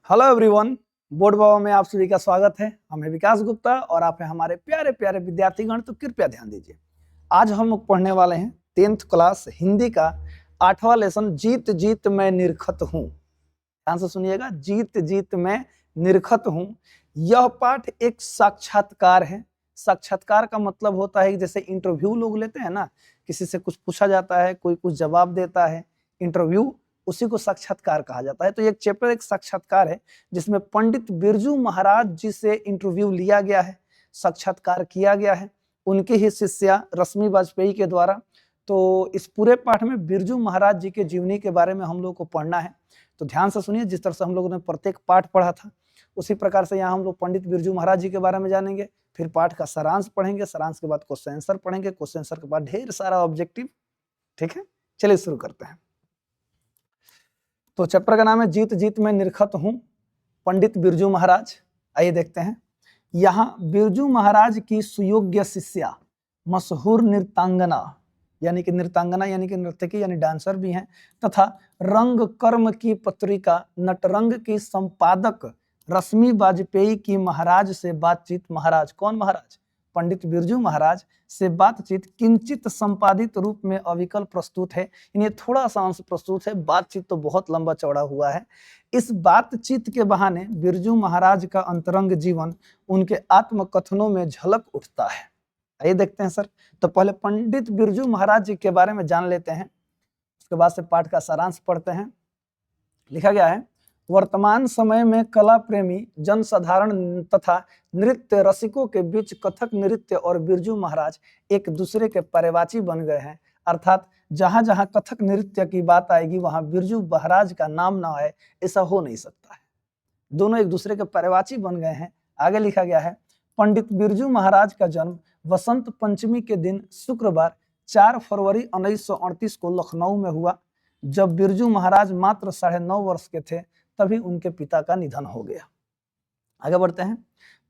Hello everyone, board बाबा में आप सभी का स्वागत है। हम हैं विकास गुप्ता और आप हैं हमारे प्यारे प्यारे विद्यार्थीगण। तो कृपया ध्यान दीजिए, आज हम लोग पढ़ने वाले हैं 10th क्लास हिंदी का 8वां लेसन, जीत जीत मैं निरखत हूँ। ध्यान से सुनिएगा, जीत जीत मैं निरखत हूँ। यह पाठ एक साक्षात्कार है। साक्षात्कार का मतलब होता है कि जैसे इंटरव्यू लोग लेते हैं ना, किसी से कुछ पूछा जाता है, कोई कुछ जवाब देता है, इंटरव्यू, उसी को साक्षात्कार कहा जाता है। तो ये चैप्टर एक साक्षात्कार है जिसमें पंडित बिरजू महाराज जी से इंटरव्यू लिया गया है, साक्षात्कार किया गया है उनके ही शिष्या रश्मि वाजपेयी के द्वारा। तो इस पूरे पाठ में बिरजू महाराज जी के जीवनी के बारे में हम लोग को पढ़ना है। तो ध्यान से सुनिए, जिस तरह से हम लोगों ने प्रत्येक पाठ पढ़ा था उसी प्रकार से यहाँ हम लोग पंडित बिरजू महाराज जी के बारे में जानेंगे। फिर पाठ का सारांश पढ़ेंगे, सारांश के बाद क्वेश्चन आंसर पढ़ेंगे, क्वेश्चन आंसर के बाद ढेर सारा ऑब्जेक्टिव। ठीक है, चलिए शुरू करते हैं। तो चैप्टर का नाम है जीत जीत मैं निरखत हूँ, पंडित बिरजू महाराज। आइए देखते हैं। यहाँ बिरजू महाराज की सुयोग्य शिष्या, मशहूर नृत्यांगना यानी कि नर्तकी यानी डांसर भी हैं, तथा रंग कर्म की पत्रिका नटरंग की संपादक रश्मि वाजपेयी की महाराज से बातचीत। महाराज कौन? महाराज पंडित बिरजू महाराज से बातचीत किंचित संपादित रूप में अविकल प्रस्तुत है। इन्हें थोड़ा सा अंश प्रस्तुत है, बातचीत तो बहुत लंबा चौड़ा हुआ है। इस बातचीत के बहाने बिरजू महाराज का अंतरंग जीवन उनके आत्मकथनों में झलक उठता है। आइए देखते हैं सर। तो पहले पंडित बिरजू महाराज जी के बारे में जान लेते हैं, उसके बाद से पाठ का सारांश पढ़ते हैं। लिखा गया है, वर्तमान समय में कला प्रेमी जनसाधारण तथा नृत्य रसिकों के बीच कथक नृत्य और बिरजू महाराज एक दूसरे के पर्यवाची बन गए हैं। अर्थात जहां जहां कथक नृत्य की बात आएगी वहां बिरजू महाराज का नाम ना आए, ऐसा हो नहीं सकता है। दोनों एक दूसरे के पर्यवाची बन गए हैं। आगे लिखा गया है, पंडित बिरजू महाराज का जन्म वसंत पंचमी के दिन शुक्रवार 4 फरवरी 1938 को लखनऊ में हुआ। जब बिरजू महाराज मात्र 9.5 वर्ष के थे तभी उनके पिता का निधन हो गया। आगे बढ़ते हैं।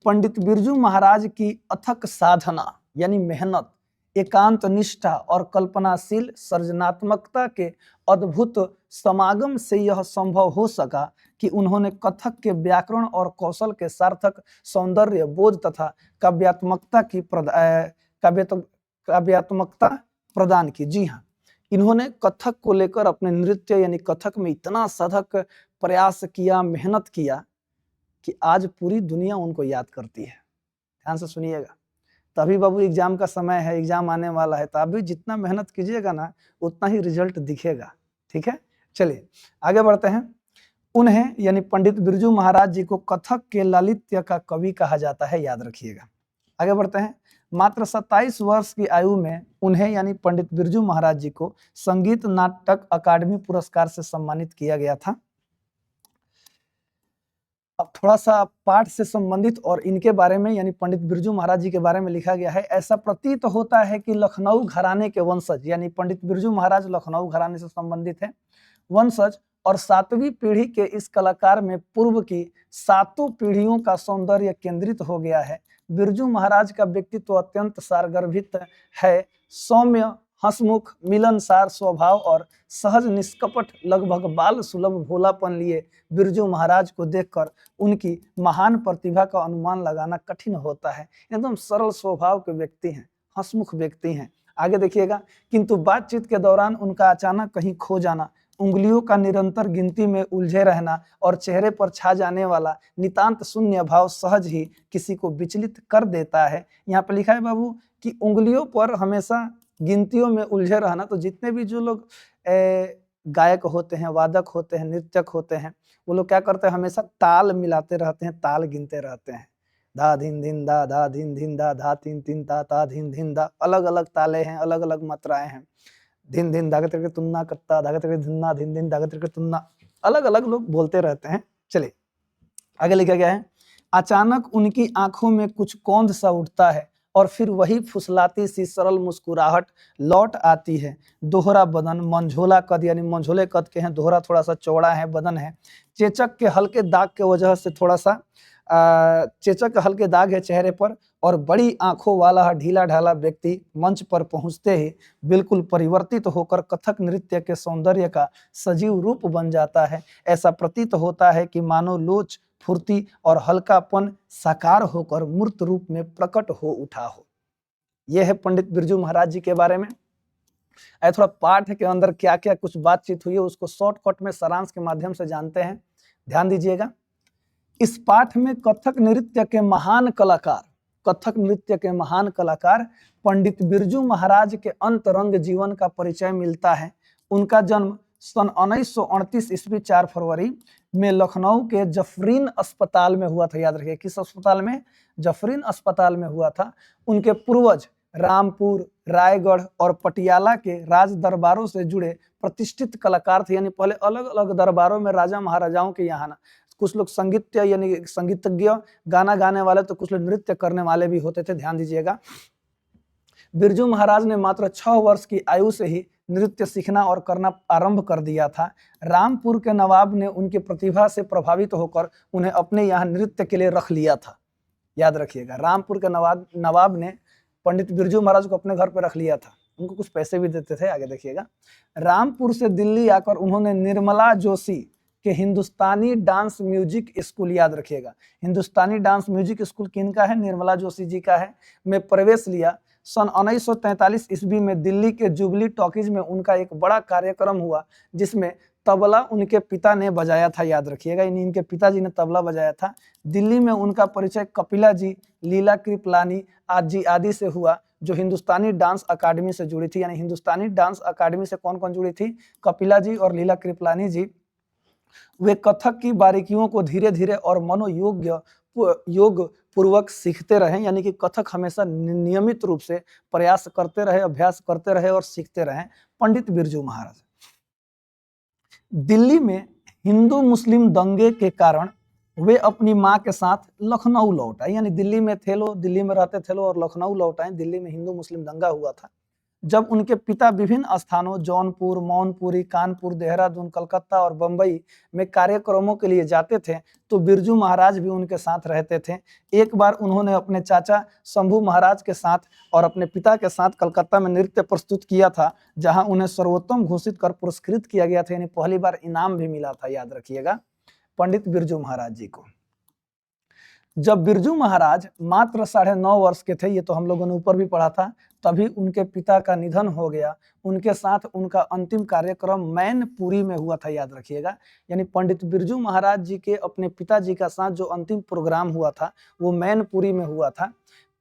पंडित बिरजू महाराज की अथक साधना यानी मेहनत, एकांत निष्ठा और कल्पनाशील सृजनात्मकता के अद्भुत समागम से यह संभव हो सका कि उन्होंने कथक के व्याकरण और कौशल के सार्थक सौंदर्य बोध तथा काव्यात्मकता प्रदान की। जी हाँ, इन्होंने कथक को लेकर अपने नृत्य यानी कथक में इतना साधक प्रयास किया, मेहनत किया कि आज पूरी दुनिया उनको याद करती है। ध्यान से सुनिएगा। तभी बाबू एग्जाम का समय है, एग्जाम आने वाला है, तो अभी जितना मेहनत कीजिएगा ना उतना ही रिजल्ट दिखेगा। ठीक है, चलिए आगे बढ़ते हैं। उन्हें यानी पंडित बिरजू महाराज जी को कथक के लालित्य का कवि कहा जाता है, याद रखिएगा। आगे बढ़ते हैं। मात्र 27 वर्ष की आयु में उन्हें यानी पंडित बिरजू महाराज जी को संगीत नाटक अकादमी पुरस्कार से सम्मानित किया गया था। अब थोड़ा सा पाठ से संबंधित और इनके बारे में यानी पंडित बिरजू महाराज जी के बारे में लिखा गया है। ऐसा प्रतीत होता है कि लखनऊ घराने के वंशज यानी पंडित बिरजू महाराज लखनऊ घराने से संबंधित है वंशज और 7वीं पीढ़ी के इस कलाकार में पूर्व की 7 पीढ़ियों का सौंदर्य केंद्रित हो गया है। बिरजू महाराज का व्यक्तित्व अत्यंत सारगर्भित है। सौम्य, हंसमुख, मिलनसार स्वभाव और सहज निष्कपट लगभग बाल सुलभ भोलापन लिए बिरजू महाराज को देखकर उनकी महान प्रतिभा का अनुमान लगाना कठिन होता है। एकदम सरल स्वभाव के व्यक्ति हैं, हंसमुख व्यक्ति हैं। आगे देखिएगा, किंतु बातचीत के दौरान उनका अचानक कहीं खो जाना, उंगलियों का निरंतर गिनती में उलझे रहना और चेहरे पर छा जाने वाला नितांत शून्य भाव सहज ही किसी को विचलित कर देता है। यहाँ पे लिखा है बाबू कि उंगलियों पर हमेशा गिनतियों में उलझे रहना। तो जितने भी जो लोग गायक होते हैं, वादक होते हैं, नृत्यक होते हैं, वो लोग क्या करते हैं, हमेशा ताल मिलाते रहते हैं, ताल गिनते रहते हैं। धा धिन धिन धा, धा धिन धिन धा, धा तीन तीन ता धिन धिन धा। अलग अलग ताले हैं, अलग अलग मात्राएं हैं। धिन धिन धागे तिरके तुन्ना कत्ता, धागे तिरके धिन्ना, धिन धिन धागे तिरके तुन्ना, अलग अलग लोग बोलते रहते हैं। चलिए आगे लिखा गया है, अचानक उनकी आंखों में कुछ कौंध सा उठता है और फिर वही फुसलाती सी सरल मुस्कुराहट लौट आती है। दोहरा बदन, मंझोला कद यानी मंझोले कद के हैं, दोहरा थोड़ा सा चौड़ा है बदन है, चेचक के हल्के दाग के वजह से थोड़ा सा चेचक के हल्के दाग है चेहरे पर, और बड़ी आंखों वाला ढीला ढाला व्यक्ति मंच पर पहुंचते ही बिल्कुल परिवर्तित होकर कथक नृत्य के सौंदर्य का सजीव रूप बन जाता है। ऐसा प्रतीत होता है कि मानो लोच, फुर्ती और हल्कापन साकार होकर मूर्त रूप में प्रकट हो उठा हो। यह है पंडित बिरजू महाराज जी के बारे में। थोड़ा पाठ के अंदर क्या क्या कुछ बातचीत हुई है उसको शॉर्टकट में सारांश के माध्यम से जानते हैं, ध्यान दीजिएगा। इस पाठ में कथक नृत्य के महान कलाकार पंडित बिरजू महाराज के अंतरंग जीवन का परिचय मिलता है। उनका जन्म सन 1938 ईस्वी 4 फरवरी में लखनऊ के जफरीन अस्पताल में हुआ था। याद रखिए, किस अस्पताल में? जफरीन अस्पताल में हुआ था। उनके पूर्वज रामपुर, रायगढ़ और पटियाला के राज दरबारों से जुड़े प्रतिष्ठित कलाकार थे। यानी पहले अलग अलग दरबारों में राजा महाराजाओं के यहाँ कुछ लोग संगीत यानी संगीतज्ञ, गाना गाने वाले, तो कुछ लोग नृत्य करने वाले भी होते थे, ध्यान दीजिएगा। बिरजू महाराज ने मात्र 6 वर्ष की आयु से ही नृत्य सीखना और करना आरंभ कर दिया था। रामपुर के नवाब ने उनकी प्रतिभा से प्रभावित होकर उन्हें अपने यहाँ नृत्य के लिए रख लिया था। याद रखिएगा, रामपुर के नवाब ने पंडित बिरजू महाराज को अपने घर पर रख लिया था, उनको कुछ पैसे भी देते थे। आगे देखिएगा, रामपुर से दिल्ली आकर उन्होंने निर्मला जोशी के हिंदुस्तानी डांस म्यूजिक स्कूल, याद रखिएगा, हिंदुस्तानी डांस म्यूजिक स्कूल किनका है? निर्मला जोशी जी का है, में प्रवेश लिया। सन 1943 ईस्वी में दिल्ली के जुबली टॉकीज में उनका एक बड़ा कार्यक्रम हुआ जिसमें तबला उनके पिता ने बजाया था। याद रखिएगा, इनके पिताजी ने तबला बजाया था। दिल्ली में उनका परिचय कपिला जी, लीला कृपलानी आदि से हुआ, जो हिंदुस्तानी डांस अकादमी से जुड़ी थी। यानी हिंदुस्तानी डांस अकादमी से कौन कौन जुड़ी थी? कपिला जी और लीला कृपलानी जी। वे कथक की बारीकियों को धीरे धीरे और योग पूर्वक सीखते रहे। यानी कि कथक हमेशा नियमित रूप से प्रयास करते रहे, अभ्यास करते रहे और सीखते रहे पंडित बिरजू महाराज। दिल्ली में हिंदू मुस्लिम दंगे के कारण वे अपनी मां के साथ लखनऊ लौट आए। यानी दिल्ली में थे लो, दिल्ली में रहते थे लो और लखनऊ लौट आए। दिल्ली में हिंदू मुस्लिम दंगा हुआ था। जब उनके पिता विभिन्न स्थानों जौनपुर, मौनपुरी, कानपुर, देहरादून, कलकत्ता और बंबई में कार्यक्रमों के लिए जाते थे तो बिरजू महाराज भी उनके साथ रहते थे। एक बार उन्होंने अपने चाचा शंभू महाराज के साथ और अपने पिता के साथ कलकत्ता में नृत्य प्रस्तुत किया था, जहां उन्हें सर्वोत्तम घोषित कर पुरस्कृत किया गया था। यानी पहली बार इनाम भी मिला था, याद रखिएगा, पंडित बिरजू महाराज जी को। जब बिरजू महाराज मात्र 9.5 वर्ष के थे, ये तो हम लोगों ने ऊपर भी पढ़ा था, तभी उनके पिता का निधन हो गया। उनके साथ उनका अंतिम कार्यक्रम मैनपुरी में हुआ था, याद रखिएगा। यानी पंडित बिरजू महाराज जी के अपने पिताजी का साथ जो अंतिम प्रोग्राम हुआ था वो मैनपुरी में हुआ था।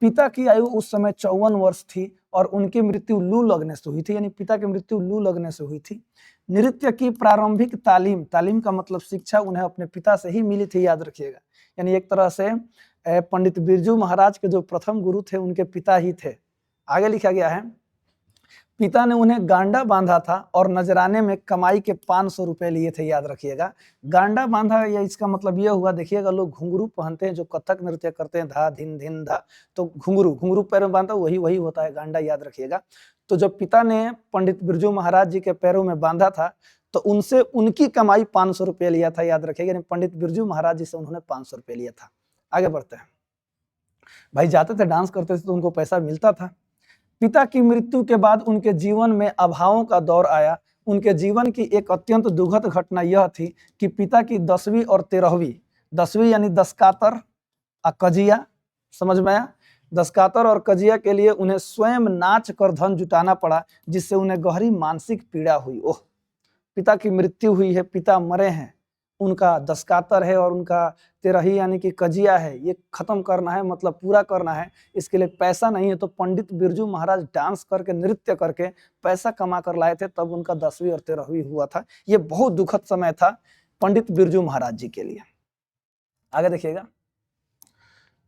पिता की आयु उस समय 54 वर्ष थी और उनकी मृत्यु लू लगने से हुई थी। यानी पिता की मृत्यु लू लगने से हुई थी। नृत्य की प्रारंभिक तालीम का मतलब शिक्षा उन्हें अपने पिता से ही मिली थी, याद रखिएगा। यानी एक तरह से पंडित बिरजू महाराज के जो प्रथम गुरु थे उनके पिता ही थे। आगे लिखा गया है, पिता ने उन्हें गांडा बांधा था और नजराने में कमाई के 500 रुपए लिए थे, याद रखिएगा। गांडा बांधा, या इसका मतलब यह हुआ, देखिएगा लोग घुंघरू पहनते हैं जो कथक नृत्य करते हैं, धा धिन धिन धा, तो घुंघरू पैर में बांधा, वही होता है गांडा, याद रखिएगा। तो जब पिता ने पंडित बिरजू महाराज जी के पैरों में बांधा था तो उनसे उनकी कमाई 500 रुपये लिया था, याद रखिएगा। पंडित बिरजू महाराज जी से उन्होंने 500 रुपये लिया था। आगे बढ़ते हैं। भाई जाते थे, डांस करते थे तो उनको पैसा मिलता था। पिता की मृत्यु के बाद उनके जीवन में अभावों का दौर आया। उनके जीवन की एक अत्यंत दुखद घटना यह थी कि पिता की 10वीं और 13वीं, 10वीं यानी दस्कातर कजिया, समझ में आया, दस्कातर और कजिया के लिए उन्हें स्वयं नाच कर धन जुटाना पड़ा, जिससे उन्हें गहरी मानसिक पीड़ा हुई। ओह, पिता की मृत्यु हुई है, पिता मरे हैं, उनका दस्कातर है और उनका 13वीं यानी कि कजिया है, ये खत्म करना है, मतलब पूरा करना है। इसके लिए पैसा नहीं है, तो पंडित बिरजू महाराज डांस करके, नृत्य करके पैसा कमा कर लाए थे, तब उनका 10वीं और 13वीं हुआ था। ये बहुत दुखद समय था पंडित बिरजू महाराज जी के लिए। आगे देखिएगा,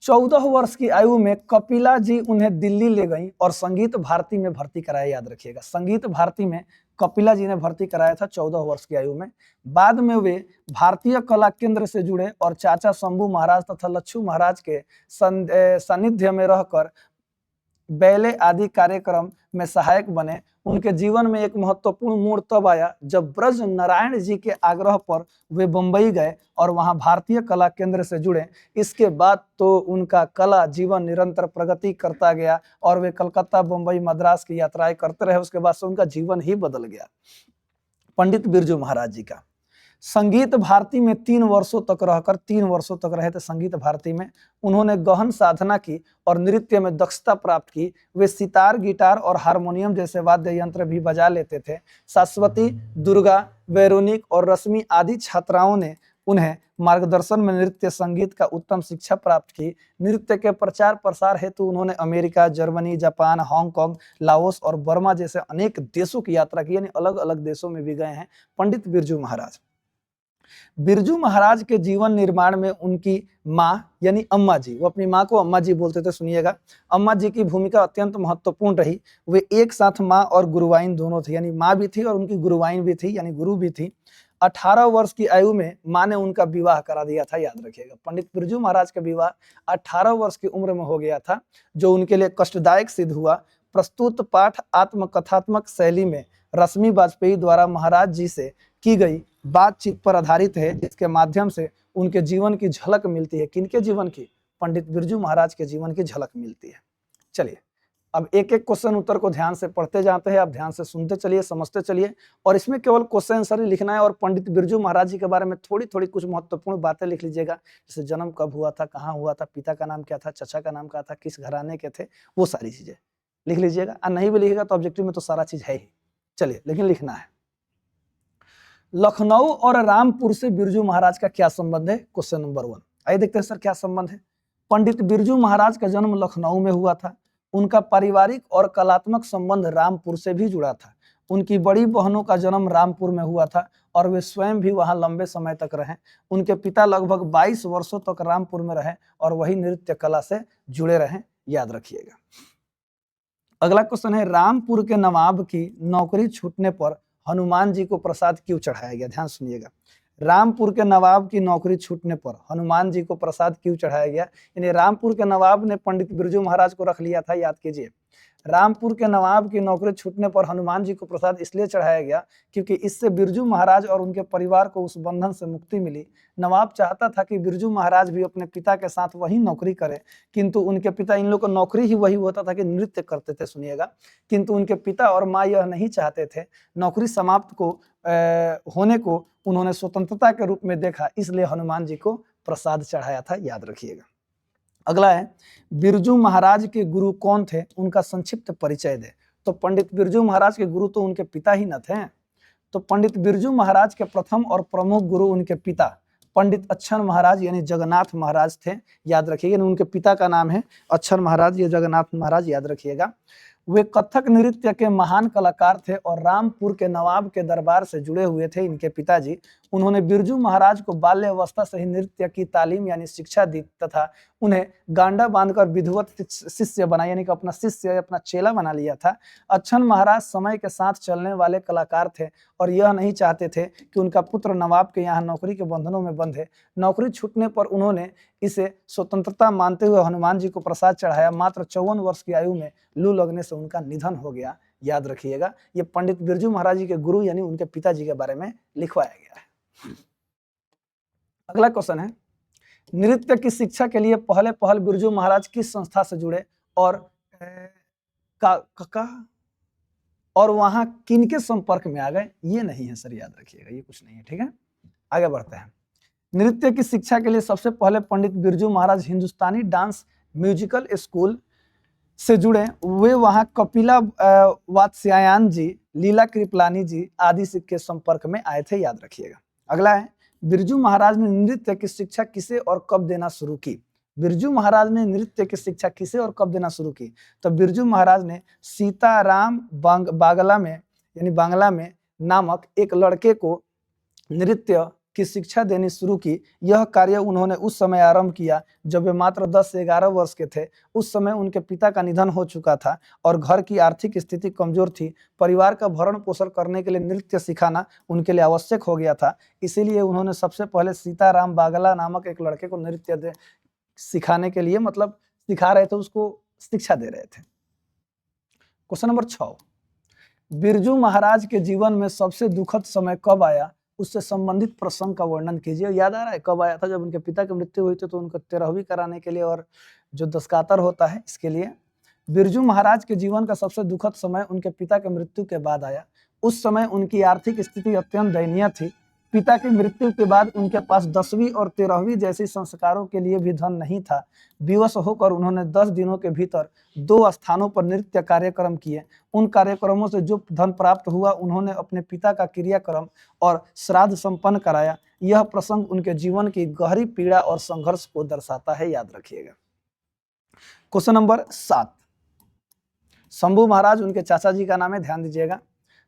14 वर्ष की आयु में कपिला जी उन्हें दिल्ली ले गई और संगीत भारती में भर्ती कराया, याद रखिएगा। संगीत भारती में कपिला जी ने भर्ती कराया था 14 वर्ष की आयु में। बाद में वे भारतीय कला केंद्र से जुड़े और चाचा शंभू महाराज तथा लच्छू महाराज के सानिध्य में रहकर बैले आदि कार्यक्रम में सहायक बने। उनके जीवन में एक महत्वपूर्ण मोड़ तब आया जब ब्रज नारायण जी के आग्रह पर वे बंबई गए और वहां भारतीय कला केंद्र से जुड़े। इसके बाद तो उनका कला जीवन निरंतर प्रगति करता गया और वे कलकत्ता, बंबई, मद्रास की यात्राएं करते रहे। उसके बाद से उनका जीवन ही बदल गया। पंडित बिरजू महाराज जी का संगीत भारती में 3 वर्षों तक रहे थे। संगीत भारती में उन्होंने गहन साधना की और नृत्य में दक्षता प्राप्त की। वे सितार, गिटार और हारमोनियम जैसे वाद्य यंत्र भी बजा लेते थे। शाश्वती, दुर्गा, वेरोनिक और रश्मि आदि छात्राओं ने उन्हें मार्गदर्शन में नृत्य संगीत का उत्तम शिक्षा प्राप्त की। नृत्य के प्रचार प्रसार हेतु उन्होंने America, Germany, Japan, Hong Kong, Laos और बर्मा जैसे अनेक देशों की यात्रा की, यानी अलग अलग देशों में भी गए हैं पंडित बिरजू महाराज। बिरजू महाराज के जीवन निर्माण में उनकी माँ यानी अम्मा जी, वो अपनी माँ को अम्मा जी बोलते थे, सुनिएगा, अम्मा जी की भूमिका अत्यंत महत्वपूर्ण रही। वे एक साथ माँ और गुरुवाइन दोनों थे, यानी माँ भी थी और उनकी गुरुवाइन भी थी, यानी गुरु भी थी। 18 वर्ष की आयु में माँ ने उनका विवाह करा दिया था, याद रखिएगा। पंडित बिरजू महाराज का विवाह 18 वर्ष की उम्र में हो गया था, जो उनके लिए कष्टदायक सिद्ध हुआ। प्रस्तुत पाठ आत्मकथात्मक शैली में रश्मि वाजपेयी द्वारा महाराज जी से की गई बातचीत पर आधारित है, जिसके माध्यम से उनके जीवन की झलक मिलती है। किनके जीवन की? पंडित बिरजू महाराज के जीवन की झलक मिलती है। चलिए अब एक एक क्वेश्चन उत्तर को ध्यान से पढ़ते जाते हैं। आप ध्यान से सुनते चलिए, समझते चलिए, और इसमें केवल क्वेश्चन आंसर ही लिखना है। और पंडित बिरजू महाराज जी के बारे में थोड़ी थोड़ी कुछ महत्वपूर्ण बातें लिख लीजिएगा, जैसे जन्म कब हुआ था, कहाँ हुआ था, पिता का नाम क्या था, चचा का नाम क्या था, किस घराने के थे, वो सारी चीजें लिख लीजिएगा। और नहीं भी लिखेगा तो ऑब्जेक्टिव में तो सारा चीज है ही, चलिए लेकिन लिखना है। लखनऊ और रामपुर से बिरजू महाराज का क्या संबंध है? Question number 1। आइए देखते हैं सर क्या संबंध है। पंडित बिरजू महाराज का जन्म लखनऊ में हुआ था। उनका पारिवारिक और कलात्मक संबंध रामपुर से भी जुड़ा था। उनकी बड़ी बहनों का जन्म रामपुर में हुआ था और वे स्वयं भी वहां लंबे समय तक रहे। उनके पिता लगभग 22 वर्षों तक रामपुर में रहे और वही नृत्य कला से जुड़े रहे, याद रखिएगा। अगला क्वेश्चन है, रामपुर के नवाब की नौकरी छूटने पर हनुमान जी को प्रसाद क्यों चढ़ाया गया? ध्यान सुनिएगा, रामपुर के नवाब की नौकरी छूटने पर हनुमान जी को प्रसाद क्यों चढ़ाया गया? यानी रामपुर के नवाब ने पंडित बिरजू महाराज को रख लिया था, याद कीजिए। रामपुर के नवाब की नौकरी छूटने पर हनुमान जी को प्रसाद इसलिए चढ़ाया गया क्योंकि इससे बिरजू महाराज और उनके परिवार को उस बंधन से मुक्ति मिली। नवाब चाहता था कि बिरजू महाराज भी अपने पिता के साथ वही नौकरी करे, किंतु उनके पिता, इन लोगों को नौकरी ही वही होता था कि नृत्य करते थे, सुनिएगा, किंतु उनके पिता और माँ यह नहीं चाहते थे। नौकरी समाप्त को होने को उन्होंने स्वतंत्रता के रूप में देखा, इसलिए हनुमान जी को प्रसाद चढ़ाया था, याद रखिएगा। अगला है, बिरजू महाराज के गुरु कौन थे? उनका संक्षिप्त परिचय दे। तो पंडित बिरजू महाराज के गुरु तो उनके पिता ही न थे। तो पंडित बिरजू महाराज के प्रथम और प्रमुख गुरु उनके पिता पंडित अच्छन महाराज यानी जगन्नाथ महाराज थे, याद रखिएगा। उनके पिता का नाम है अच्छन महाराज, ये जगन्नाथ महाराज, याद रखिएगा। वे कथक नृत्य के महान कलाकार थे और रामपुर के नवाब के दरबार से जुड़े हुए थे इनके पिताजी। उन्होंने बिरजू महाराज को बाल्यावस्था से ही नृत्य की तालीम यानी शिक्षा दी तथा उन्हें गांडा बांधकर विधिवत शिष्य बना, यानी कि अपना शिष्य, अपना चेला बना लिया था। अच्छन महाराज समय के साथ चलने वाले कलाकार थे और यह नहीं चाहते थे कि उनका पुत्र नवाब के यहाँ नौकरी के बंधनों में बंधे। नौकरी छूटने पर उन्होंने इसे स्वतंत्रता मानते हुए हनुमान जी को प्रसाद चढ़ाया। मात्र 54 वर्ष की आयु में लू लगने से उनका निधन हो गया, याद रखिएगा। ये पंडित बिरजू महाराज जी के गुरु यानी उनके पिताजी के बारे में लिखवाया गया है। अगला क्वेश्चन है, नृत्य की शिक्षा के लिए पहल बिरजू महाराज किस संस्था से जुड़े और और वहां किनके संपर्क में आ गए? ये नहीं है सर, याद रखिएगा, ये कुछ नहीं है, ठीक है। आगे बढ़ते हैं। नृत्य की शिक्षा के लिए सबसे पहले पंडित बिरजू महाराज हिंदुस्तानी डांस म्यूजिकल स्कूल से जुड़े। वे वहां कपिला वात्स्यायन जी, लीला कृपलानी जी आदि के संपर्क में आए थे, याद रखिएगा। अगला है, बिरजू महाराज ने नृत्य की शिक्षा किसे और कब देना शुरू की? बिरजू महाराज ने नृत्य की शिक्षा किसे और कब देना शुरू की? तो बिरजू महाराज ने सीताराम बांग्ला में यानी बांग्ला में नामक एक लड़के को नृत्य की शिक्षा देनी शुरू की। यह कार्य उन्होंने उस समय आरंभ किया जब वे मात्र 10 से 11 वर्ष के थे। उस समय उनके पिता का निधन हो चुका था और घर की आर्थिक स्थिति कमजोर थी। परिवार का भरण पोषण करने के लिए नृत्य सिखाना उनके लिए आवश्यक हो गया था। इसीलिए उन्होंने सबसे पहले सीताराम बागला नामक एक लड़के को नृत्य सिखाने के लिए, मतलब सिखा रहे थे, उसको शिक्षा दे रहे थे। क्वेश्चन नंबर 6, बिरजू महाराज के जीवन में सबसे दुखद समय कब आया, उससे संबंधित प्रसंग का वर्णन कीजिए। याद आ रहा है कब आया था? जब उनके पिता की मृत्यु हुई थी तो उनको 13वीं कराने के लिए और जो दस्तातर होता है इसके लिए। बिरजू महाराज के जीवन का सबसे दुखद समय उनके पिता की मृत्यु के बाद आया। उस समय उनकी आर्थिक स्थिति अत्यंत दयनीय थी। पिता की मृत्यु के बाद उनके पास 10वीं और 13वीं जैसी संस्कारों के लिए भी धन नहीं था। विवश होकर उन्होंने 10 दिनों के भीतर 2 स्थानों पर नृत्य कार्यक्रम किए। उन कार्यक्रमों से जो धन प्राप्त हुआ उन्होंने अपने पिता का क्रियाक्रम और श्राद्ध संपन्न कराया। यह प्रसंग उनके जीवन की गहरी पीड़ा और संघर्ष को दर्शाता है, याद रखिएगा। क्वेश्चन नंबर 7, शंभू महाराज उनके चाचा जी का नाम है, ध्यान दीजिएगा।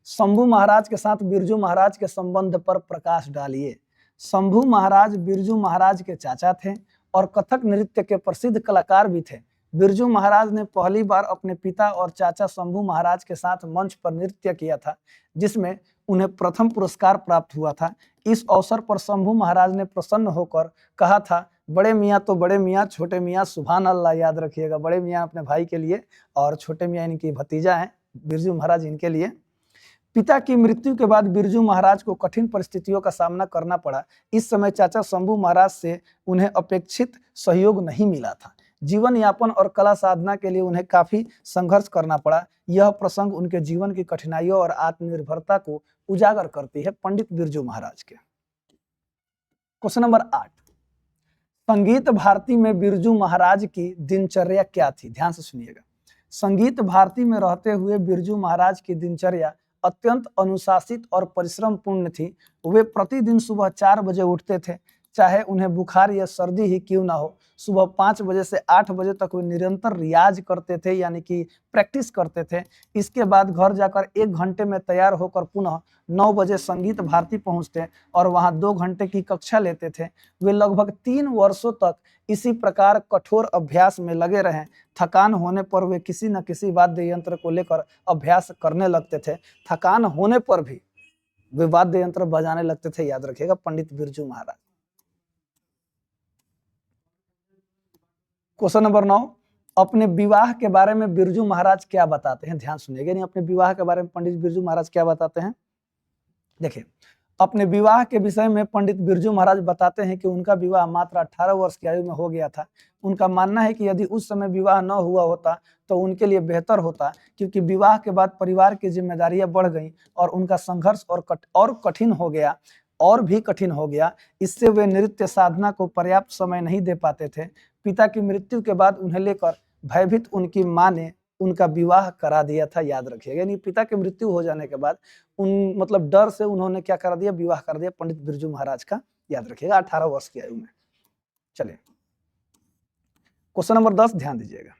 शंभू महाराज के साथ बिरजू महाराज के संबंध पर प्रकाश डालिए। शंभू महाराज बिरजू महाराज के चाचा थे और कथक नृत्य के प्रसिद्ध कलाकार भी थे। बिरजू महाराज ने पहली बार अपने पिता और चाचा शंभू महाराज के साथ मंच पर नृत्य किया था, जिसमें उन्हें प्रथम पुरस्कार प्राप्त हुआ था। इस अवसर पर शंभू महाराज ने प्रसन्न होकर कहा था, बड़े मियाँ तो बड़े मियाँ, छोटे मियाँ सुभान अल्लाह। याद रखिएगा, बड़े मियाँ अपने भाई के लिए और छोटे मियाँ इनकी भतीजा हैं बिरजू महाराज, इनके लिए। पिता की मृत्यु के बाद बिरजू महाराज को कठिन परिस्थितियों का सामना करना पड़ा। इस समय चाचा शंभू महाराज से उन्हें अपेक्षित सहयोग नहीं मिला था। जीवन यापन और कला साधना के लिए उन्हें काफी संघर्ष करना पड़ा। यह प्रसंग उनके जीवन की कठिनाइयों और आत्मनिर्भरता को उजागर करती है, पंडित बिरजू महाराज के। क्वेश्चन नंबर 8, संगीत भारती में बिरजू महाराज की दिनचर्या क्या थी? ध्यान से सुनिएगा। संगीत भारती में रहते हुए बिरजू महाराज की दिनचर्या अत्यंत अनुशासित और परिश्रम पूर्ण थी। वे प्रतिदिन सुबह 4 बजे उठते थे, चाहे उन्हें बुखार या सर्दी ही क्यों ना हो। सुबह 5 बजे से 8 बजे तक वे निरंतर रियाज करते थे, यानी कि प्रैक्टिस करते थे। इसके बाद घर जाकर 1 घंटे में तैयार होकर पुनः 9 बजे संगीत भारती पहुंचते और वहां 2 घंटे की कक्षा लेते थे। वे लगभग 3 वर्षों तक इसी प्रकार कठोर अभ्यास में लगे रहे। थकान होने पर वे किसी न किसी वाद्य यंत्र को लेकर अभ्यास करने लगते थे। थकान होने पर भी वे वाद्य यंत्र बजाने लगते थे, याद रखिएगा, पंडित बिरजू महाराज। क्वेश्चन नंबर 9, अपने विवाह के बारे में बिरजू महाराज क्या बताते हैं? ध्यान सुनिएगा। नहीं, अपने विवाह के बारे में पंडित बिरजू महाराज क्या बताते हैं? देखिए, अपने विवाह के विषय में पंडित बिरजू महाराज बताते हैं कि उनका विवाह मात्र 18 वर्ष की आयु में हो गया था। उनका मानना है कि यदि उस समय विवाह न हुआ होता तो उनके लिए बेहतर होता, क्योंकि विवाह के बाद परिवार की जिम्मेदारियां बढ़ गईं और उनका संघर्ष और कठिन हो गया, और भी कठिन हो गया। इससे वे नृत्य साधना को पर्याप्त समय नहीं दे पाते थे। पिता की मृत्यु के बाद उन्हें लेकर भयभीत उनकी मां ने उनका विवाह करा दिया था, याद रखिएगा। यानी पिता की मृत्यु हो जाने के बाद मतलब डर से उन्होंने क्या करा दिया, विवाह कर दिया पंडित बिरजू महाराज का, याद रखिएगा, 18 वर्ष की आयु में। चलिए क्वेश्चन नंबर 10, ध्यान दीजिएगा।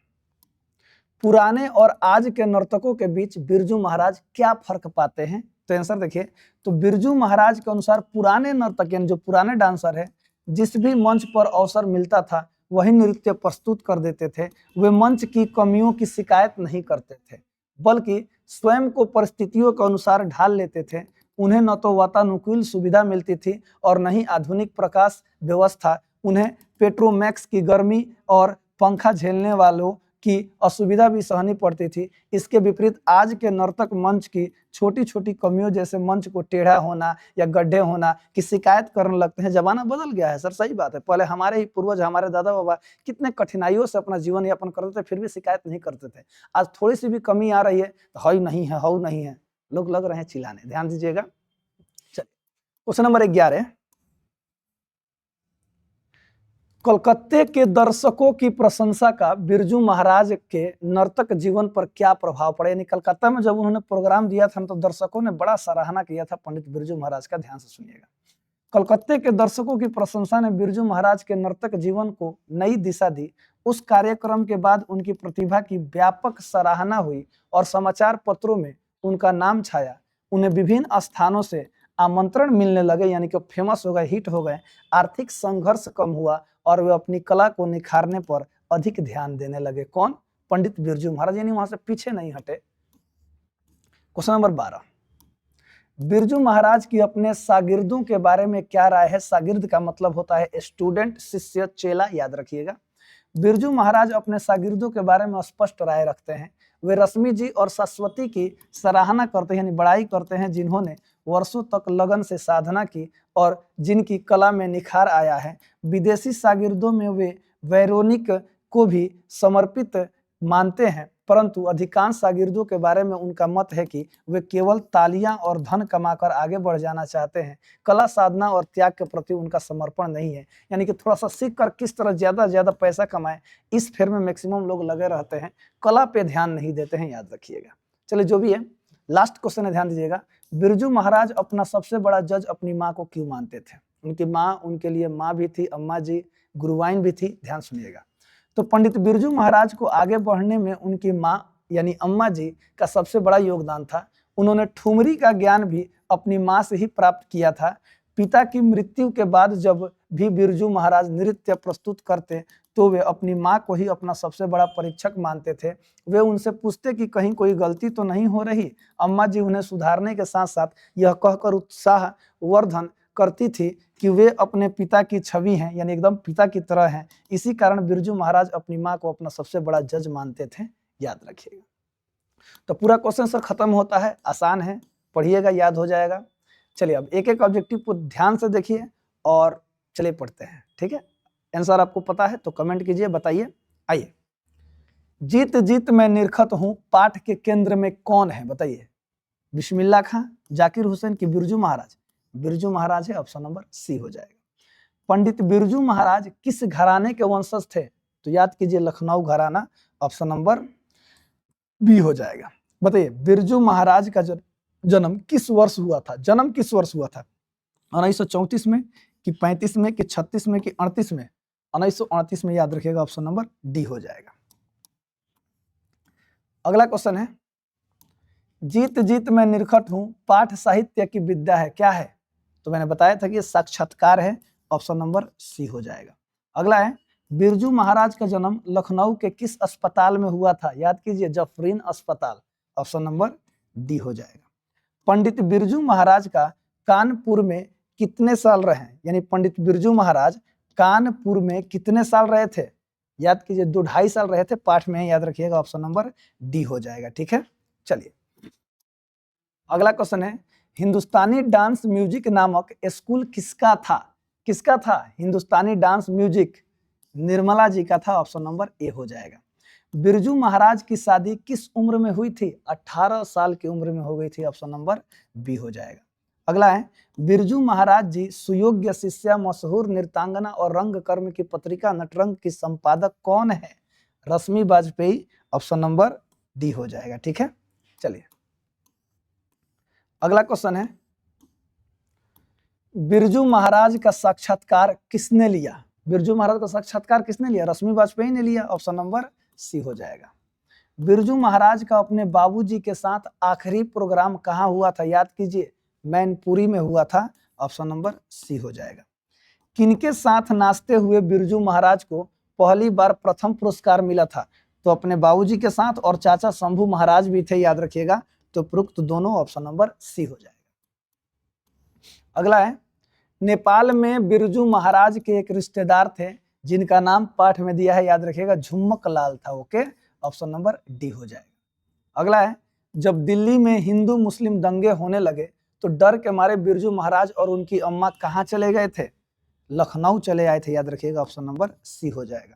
पुराने और आज के नर्तकों के बीच बिरजू महाराज क्या फर्क पाते हैं? तो आंसर देखिए, तो बिरजू महाराज के अनुसार पुराने नर्तक यानी जो पुराने डांसर है, जिस भी मंच पर अवसर मिलता था वही नृत्य प्रस्तुत कर देते थे। वे मंच की कमियों की शिकायत नहीं करते थे, बल्कि स्वयं को परिस्थितियों के अनुसार ढाल लेते थे। उन्हें न तो वातानुकूल सुविधा मिलती थी और न ही आधुनिक प्रकाश व्यवस्था। उन्हें पेट्रोमैक्स की गर्मी और पंखा झेलने वालों की असुविधा भी सहनी पड़ती थी। इसके विपरीत आज के नर्तक मंच की छोटी छोटी कमियों, जैसे मंच को टेढ़ा होना या गड्ढे होना, की शिकायत करने लगते हैं। जमाना बदल गया है सर, सही बात है। पहले हमारे ही पूर्वज, हमारे दादा बाबा कितने कठिनाइयों से अपना जीवन यापन करते थे, फिर भी शिकायत नहीं करते थे। आज थोड़ी सी भी कमी आ रही है तो हई नहीं है, हऊ नहीं है, लोग लग रहे हैं चिल्लाने। ध्यान दीजिएगा। चलिए क्वेश्चन नंबर 11, कलकत्ते के दर्शकों की प्रशंसा का बिरजू महाराज के नर्तक जीवन पर क्या प्रभाव पड़ा? यानी कलकत्ता में जब उन्होंने प्रोग्राम दिया था तो दर्शकों ने बड़ा सराहना किया था पंडित बिरजू महाराज का। ध्यान से सुनिएगा। कलकत्ते के दर्शकों की प्रशंसा ने बिरजू महाराज के नर्तक जीवन को नई दिशा दी। उस कार्यक्रम के बाद उनकी प्रतिभा की व्यापक सराहना हुई और समाचार पत्रों में उनका नाम छाया। उन्हें विभिन्न स्थानों से आमंत्रण मिलने लगे, यानी कि फेमस हो गए, हिट हो गए। आर्थिक संघर्ष कम हुआ और वे अपनी कला को निखारने पर अधिक ध्यान देने लगे। कौन? पंडित बिरजू महाराज, यानी वहां से पीछे नहीं हटे। क्वेश्चन नंबर 12, बिरजू महाराज की अपने शागिर्दों के बारे में क्या राय है? शागिर्द का मतलब होता है स्टूडेंट, शिष्य, चेला, याद रखिएगा। बिरजू महाराज अपने शागिर्दों के बारे में स्पष्ट राय रखते हैं। वे रश्मि जी और सरस्वती की सराहना करते हैं, यानी बड़ाई करते हैं, जिन्होंने वर्षों तक लगन से साधना की और जिनकी कला में निखार आया है। विदेशी शागिर्दों में वे वैरोनिक को भी समर्पित मानते हैं, परंतु अधिकांश शागिर्दों के बारे में उनका मत है कि वे केवल तालियां और धन कमाकर आगे बढ़ जाना चाहते हैं। कला साधना और त्याग के प्रति उनका समर्पण नहीं है, यानी कि थोड़ा सा सीख कर किस तरह ज्यादा से ज्यादा पैसा कमाएं, इस फेर में मैक्सिमम लोग लगे रहते हैं, कला पे ध्यान नहीं देते हैं, याद रखिएगा। चलिए जो भी है, लास्ट क्वेश्चन है, ध्यान दीजिएगा। बिरजू महाराज अपना सबसे बड़ा जज अपनी माँ को क्यों मानते थे? उनकी माँ उनके लिए माँ भी थी, अम्मा जी, गुरुवाइन भी थी, ध्यान सुनिएगा। तो पंडित बिरजू महाराज को आगे बढ़ने में उनकी माँ यानी अम्मा जी का सबसे बड़ा योगदान था। उन्होंने ठुमरी का ज्ञान भी अपनी माँ से ही प्राप्त किया था। पिता की मृत्यु के बाद जब भी बिरजू महाराज नृत्य प्रस्तुत करते तो वे अपनी माँ को ही अपना सबसे बड़ा परीक्षक मानते थे। वे उनसे पूछते कि कहीं कोई गलती तो नहीं हो रही। अम्मा जी उन्हें सुधारने के साथ साथ यह कहकर उत्साह वर्धन करती थी कि वे अपने पिता की छवि हैं, यानी एकदम पिता की तरह हैं। इसी कारण बिरजू महाराज अपनी माँ को अपना सबसे बड़ा जज मानते थे, याद रखिएगा। तो पूरा क्वेश्चन सर खत्म होता है, आसान है, पढ़िएगा, याद हो जाएगा। चलिए अब एक एक ऑब्जेक्टिव को ध्यान से देखिए और चलिए पढ़ते हैं, ठीक है। आंसर आपको पता है तो कमेंट कीजिए, बताइए। आइए, जीत जीत मैं निरखत हूं, पाठ के केंद्र में कौन है? बताइए। बिस्मिल्लाह खां, जाकिर हुसैन की बिरजू महाराज? बिरजू महाराज है, ऑप्शन नंबर सी हो जाएगा। पंडित बिरजू महाराज किस घराने के वंशज थे? तो याद कीजिए, लखनऊ घराना, ऑप्शन नंबर बी हो जाएगा। बताइए, बिरजू महाराज का जन्म किस वर्ष हुआ था? जन्म किस वर्ष हुआ था? 1934 में कि 35 में कि 36 में कि 38 में? 1938 में, याद रखिएगा, ऑप्शन नंबर डी हो जाएगा। अगला क्वेश्चन है, जीत जीत मैं निरखत हूं, पाठ साहित्य की विद्या है, क्या है? तो मैंने बताया था कि साक्षात्कार है, ऑप्शन नंबर सी हो जाएगा। अगला है, बिरजू महाराज का जन्म लखनऊ के किस अस्पताल में हुआ था? याद कीजिए, जफरीन अस्पताल, ऑप्शन नंबर डी हो जाएगा। पंडित बिरजू महाराज का कानपुर में कितने साल रहे? यानी पंडित बिरजू महाराज कानपुर में कितने साल रहे थे? याद कीजिए, 2-2.5 साल रहे थे, पाठ में याद रखिएगा, ऑप्शन नंबर डी हो जाएगा, ठीक है। चलिए अगला क्वेश्चन है, हिंदुस्तानी डांस म्यूजिक नामक स्कूल किसका था? किसका था हिंदुस्तानी डांस म्यूजिक? निर्मला जी का था, ऑप्शन नंबर ए हो जाएगा। बिरजू महाराज की शादी किस उम्र में हुई थी? 18 साल की उम्र में हो गई थी, ऑप्शन नंबर बी हो जाएगा। अगला है, बिरजू महाराज जी सुयोग्य शिष्या, मशहूर नृत्यांगना और रंगकर्म की पत्रिका नटरंग की संपादक कौन है? रश्मि वाजपेयी, ऑप्शन नंबर डी हो जाएगा, ठीक है। चलिए अगला क्वेश्चन है, बिरजू महाराज का साक्षात्कार किसने लिया? बिरजू महाराज का साक्षात्कार किसने लिया? रश्मि वाजपेयी ने लिया, ऑप्शन नंबर सी हो जाएगा। बिरजू महाराज का अपने बाबूजी के साथ आखिरी प्रोग्राम कहाँ हुआ था? याद कीजिए, मैनपुरी में हुआ था, ऑप्शन नंबर सी हो जाएगा। किनके साथ नाचते हुए बिरजू महाराज को पहली बार प्रथम पुरस्कार मिला था? तो अपने बाबूजी के साथ, और चाचा शंभू महाराज भी थे, याद रखिएगा। तो उपरोक्त दोनों, ऑप्शन नंबर सी हो जाएगा। अगला है, नेपाल में बिरजू महाराज के एक रिश्तेदार थे जिनका नाम पाठ में दिया है, याद रखिएगा, झुम्मक लाल था, ओके, ऑप्शन नंबर डी हो जाएगा। अगला है, जब दिल्ली में हिंदू मुस्लिम दंगे होने लगे तो डर के मारे बिरजू महाराज और उनकी अम्मा कहाँ चले गए थे? लखनऊ चले आए थे, याद रखिएगा, ऑप्शन नंबर सी हो जाएगा।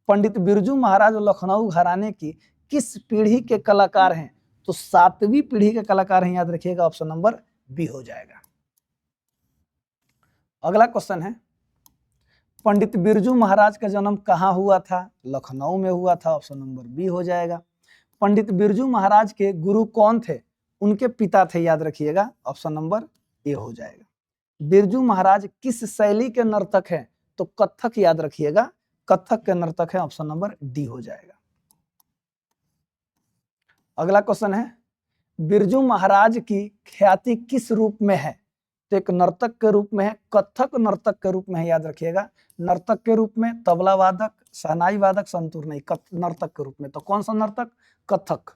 पंडित बिरजू महाराज लखनऊ घराने की किस पीढ़ी के कलाकार हैं? तो 7वीं पीढ़ी के कलाकार हैं, याद रखिएगा, ऑप्शन नंबर बी हो जाएगा। अगला क्वेश्चन है, पंडित बिरजू महाराज का जन्म कहाँ हुआ था? लखनऊ में हुआ था, ऑप्शन नंबर बी हो जाएगा। पंडित बिरजू महाराज के गुरु कौन थे? उनके पिता थे, याद रखिएगा, ऑप्शन नंबर ए हो जाएगा। बिरजू महाराज किस शैली के नर्तक हैं? तो कथक, याद रखिएगा, कथक के नर्तक हैं, ऑप्शन नंबर डी हो जाएगा। अगला क्वेश्चन है, बिरजू महाराज की ख्याति किस रूप में है? तो एक नर्तक के रूप में है, कथक नर्तक के रूप में है, याद रखिएगा। नर्तक के रूप में तबला वादक, शहनाई वादक, संतूर नहीं, नर्तक के रूप में। तो कौन सा नर्तक? कथक।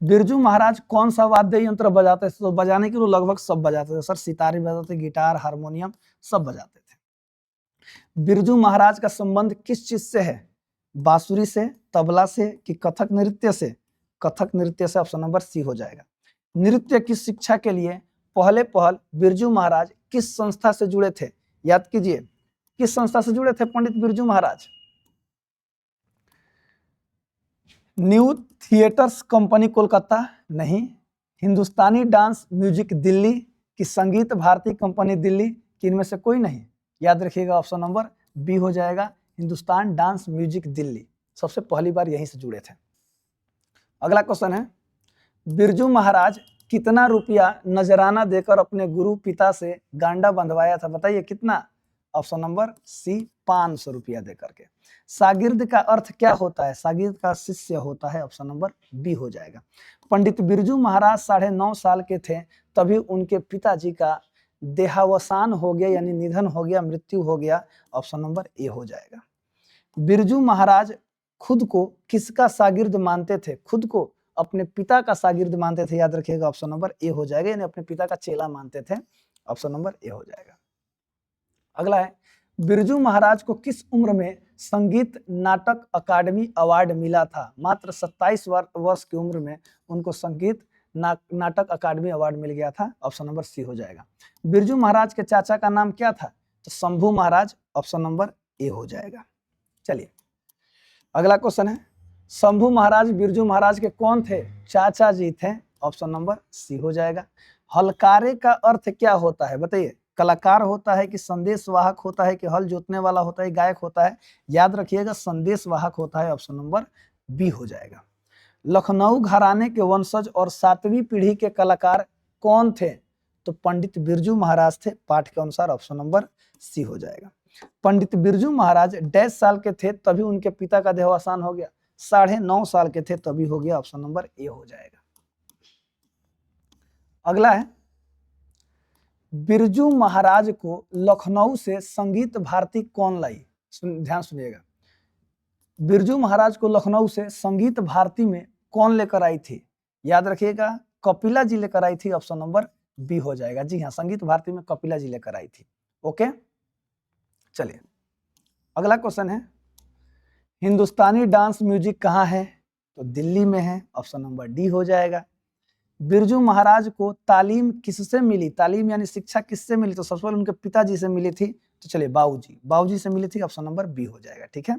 बिरजू महाराज कौन सा वाद्य यंत्र बजाते थे? तो बजाने के लिए लगभग सब बजाते थे सर, सितारे बजाते, गिटार, हारमोनियम सब बजाते थे। बिरजू महाराज का संबंध किस चीज से है? बांसुरी से, तबला से कि कथक नृत्य से? कथक नृत्य से, ऑप्शन नंबर सी हो जाएगा। नृत्य की शिक्षा के लिए पहले पहल बिरजू महाराज किस संस्था से जुड़े थे? याद कीजिए, किस संस्था से जुड़े थे Pandit Birju Maharaj? New theatres company Kolkata? नहीं। हिंदुस्तानी डांस म्यूजिक दिल्ली कि संगीत भारती कंपनी दिल्ली? कि इनमें से कोई नहीं? याद रखिएगा, ऑप्शन नंबर बी हो जाएगा, हिंदुस्तान डांस म्यूजिक दिल्ली। सबसे पहली बार यहीं से जुड़े थे। अगला क्वेश्चन है, बिरजू महाराज कितना रुपया नजराना देकर अपने गुरु पिता से गांडा बंधवाया था? बताइए कितना? ऑप्शन नंबर सी, 500 रुपया देकर के। शागिर्द का अर्थ क्या होता है? शागिर्द का शिष्य होता है, ऑप्शन नंबर बी हो जाएगा। पंडित बिरजू महाराज 9.5 साल के थे तभी उनके पिताजी का देहावसान हो गया, यानी निधन हो गया, मृत्यु हो गया, ऑप्शन नंबर ए हो जाएगा। बिरजू महाराज खुद को किसका शागिर्द मानते थे? खुद को अपने पिता का शागिर्द मानते थे, याद रखिएगा, ऑप्शन नंबर ए हो जाएगा, यानी अपने पिता का चेला मानते थे, ऑप्शन नंबर ए हो जाएगा। अगला है, बिरजू महाराज को किस उम्र में संगीत नाटक अकादमी अवार्ड मिला था? मात्र 27 वर्ष की उम्र में उनको संगीत नाटक अकादमी अवार्ड मिल गया था, ऑप्शन नंबर सी हो जाएगा। बिरजू महाराज के चाचा का नाम क्या था? तो शंभू महाराज, ऑप्शन नंबर ए हो जाएगा। चलिए अगला क्वेश्चन है, शंभू महाराज बिरजू महाराज के कौन थे? चाचा जी थे, ऑप्शन नंबर सी हो जाएगा। हलकारे का अर्थ क्या होता है? बताइए, कलाकार होता है कि संदेश वाहक होता है कि हल जोतने वाला होता है, गायक होता है? याद रखिएगा, संदेश वाहक होता है, ऑप्शन नंबर बी हो जाएगा। लखनऊ घराने के वंशज और 7वीं पीढ़ी के कलाकार कौन थे? तो पंडित बिरजू महाराज थे, पाठ के अनुसार, ऑप्शन नंबर सी हो जाएगा। पंडित बिरजू महाराज 1.5 साल के थे तभी उनके पिता का देहावसान हो गया, 9.5 साल के थे तभी हो गया, ऑप्शन नंबर ए हो जाएगा। अगला है, बिरजू महाराज को लखनऊ से संगीत भारती कौन लाई? ध्यान सुनिएगा, बिरजू महाराज को लखनऊ से संगीत भारती में कौन लेकर आई थी? याद रखिएगा, कपिला जी लेकर आई थी, ऑप्शन नंबर बी हो जाएगा। जी हाँ, संगीत भारती में कपिला जी लेकर आई थी। ओके, चलिए अगला क्वेश्चन है, हिंदुस्तानी डांस म्यूजिक कहाँ है? तो दिल्ली में है, ऑप्शन नंबर डी हो जाएगा। बिरजू महाराज को तालीम किससे मिली? तालीम यानी शिक्षा किससे मिली? तो सबसे पहले उनके पिताजी से मिली थी, तो चलिए बाबूजी से मिली थी, ऑप्शन नंबर बी हो जाएगा। ठीक है,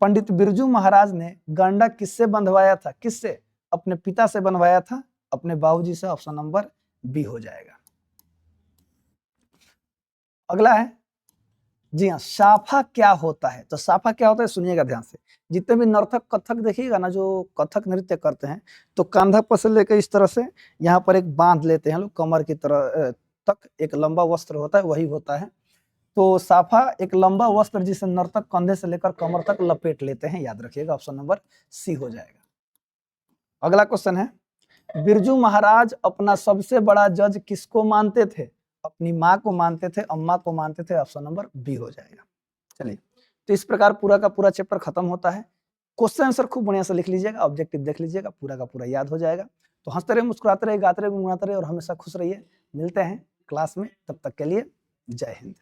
पंडित बिरजू महाराज ने गांडा किससे बंधवाया था? किससे? अपने पिता से बनवाया था, अपने बाबूजी से, ऑप्शन नंबर बी हो जाएगा। अगला है, जी हाँ, साफा क्या होता है? तो साफा क्या होता है, सुनिएगा ध्यान से। जितने भी नर्तक कथक देखिएगा ना, जो कथक नृत्य करते हैं, तो कंधा पर से लेकर इस तरह से यहाँ पर एक बांध लेते हैं लोग, कमर की तरह तक एक लंबा वस्त्र होता है, वही होता है। तो साफा एक लंबा वस्त्र जिसे नर्तक कंधे से लेकर कमर तक लपेट लेते हैं, याद रखिएगा, ऑप्शन नंबर सी हो जाएगा। अगला क्वेश्चन है, बिरजू महाराज अपना सबसे बड़ा जज किसको मानते थे? अपनी माँ को मानते थे, अम्मा को मानते थे, ऑप्शन नंबर बी हो जाएगा। चलिए, तो इस प्रकार पूरा का पूरा चैप्टर खत्म होता है। क्वेश्चन आंसर खूब बढ़िया से लिख लीजिएगा, ऑब्जेक्टिव देख लीजिएगा, पूरा का पूरा याद हो जाएगा। तो हंसते रहिए, मुस्कुराते रहिए, गाते रहिए, गुनगुनाते रहिए और हमेशा खुश रहिए। मिलते हैं क्लास में, तब तक के लिए जय हिंद।